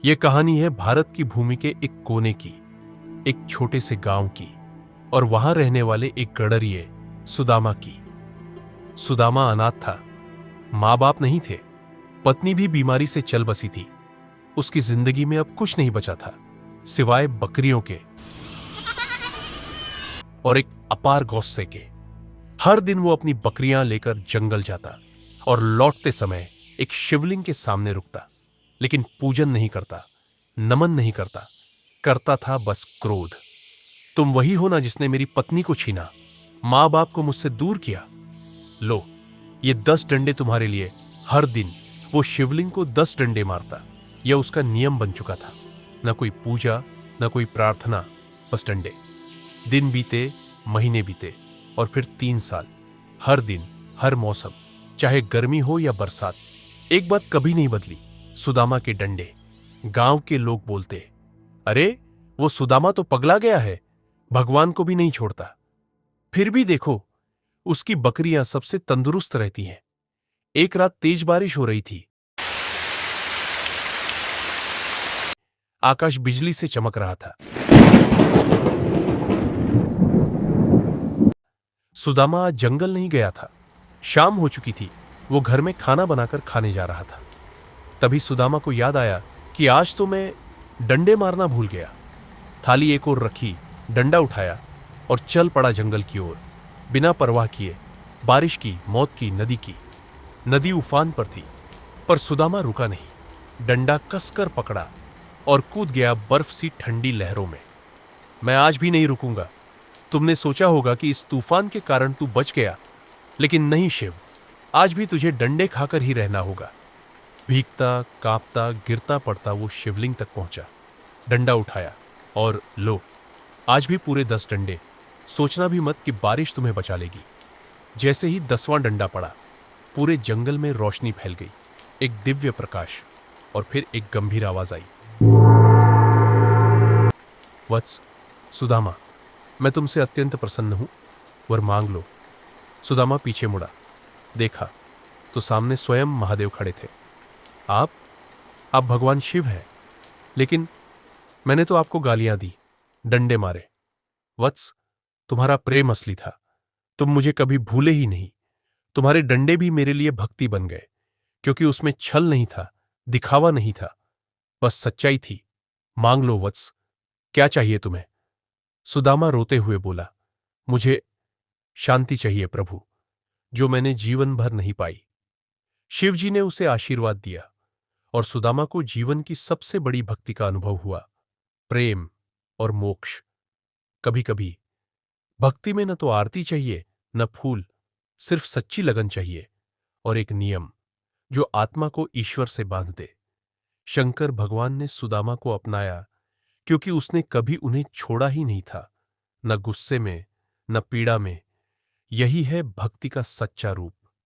यह कहानी है भारत की भूमि के एक कोने की, एक छोटे से गांव की और वहां रहने वाले एक गडरिये सुदामा की। सुदामा अनाथ था, मां बाप नहीं थे, पत्नी भी बीमारी से चल बसी थी। उसकी जिंदगी में अब कुछ नहीं बचा था सिवाय बकरियों के और एक अपार गुस्से के। हर दिन वो अपनी बकरियां लेकर जंगल जाता और लौटते समय एक शिवलिंग के सामने रुकता, लेकिन पूजन नहीं करता, नमन नहीं करता, करता था बस क्रोध। तुम वही हो ना जिसने मेरी पत्नी को छीना, मां बाप को मुझसे दूर किया। लो, ये 10 डंडे तुम्हारे लिए। हर दिन वो शिवलिंग को 10 डंडे मारता। यह उसका नियम बन चुका था। न कोई पूजा, न कोई प्रार्थना, बस डंडे। दिन बीते, महीने बीते और फिर 3 साल। हर दिन, हर मौसम, चाहे गर्मी हो या बरसात, एक बात कभी नहीं बदली, सुदामा के डंडे। गांव के लोग बोलते, अरे वो सुदामा तो पगला गया है, भगवान को भी नहीं छोड़ता। फिर भी देखो, उसकी बकरियां सबसे तंदुरुस्त रहती हैं। एक रात तेज बारिश हो रही थी। आकाश बिजली से चमक रहा था। सुदामा आज जंगल नहीं गया था। शाम हो चुकी थी। वो घर में खाना बनाकर खाने जा रहा था। तभी सुदामा को याद आया कि आज तो मैं डंडे मारना भूल गया। थाली एक ओर रखी, डंडा उठाया और चल पड़ा जंगल की ओर, बिना परवाह किए। बारिश की, मौत की, नदी की। नदी उफान पर थी, पर सुदामा रुका नहीं। डंडा कसकर पकड़ा और कूद गया बर्फ सी ठंडी लहरों में। मैं आज भी नहीं रुकूंगा। तुमने सोचा होगा कि इस तूफान के कारण तू बच गया, लेकिन नहीं शिव, आज भी तुझे डंडे खाकर ही रहना होगा। भीगता, कांपता, गिरता पड़ता वो शिवलिंग तक पहुंचा, डंडा उठाया और लो, आज भी पूरे 10 डंडे। सोचना भी मत कि बारिश तुम्हें बचा लेगी। जैसे ही 10वां डंडा पड़ा, पूरे जंगल में रोशनी फैल गई, एक दिव्य प्रकाश। और फिर एक गंभीर आवाज आई, वत्स, सुदामा, मैं तुमसे अत्यंत प्रसन्न हूं, वर मांग लो। सुदामा पीछे मुड़ा, देखा तो सामने स्वयं महादेव खड़े थे। आप भगवान शिव हैं, लेकिन मैंने तो आपको गालियां दी, डंडे मारे। वत्स, तुम्हारा प्रेम असली था। तुम मुझे कभी भूले ही नहीं। तुम्हारे डंडे भी मेरे लिए भक्ति बन गए, क्योंकि उसमें छल नहीं था, दिखावा नहीं था, बस सच्चाई थी। मांग लो वत्स, क्या चाहिए तुम्हें? सुदामा रोते हुए बोला, मुझे शांति चाहिए प्रभु, जो मैंने जीवन भर नहीं पाई। शिवजी ने उसे आशीर्वाद दिया और सुदामा को जीवन की सबसे बड़ी भक्ति का अनुभव हुआ, प्रेम और मोक्ष। कभी कभी भक्ति में न तो आरती चाहिए, न फूल, सिर्फ सच्ची लगन चाहिए और एक नियम जो आत्मा को ईश्वर से बांध दे। शंकर भगवान ने सुदामा को अपनाया क्योंकि उसने कभी उन्हें छोड़ा ही नहीं था, न गुस्से में, न पीड़ा में। यही है भक्ति का सच्चा रूप।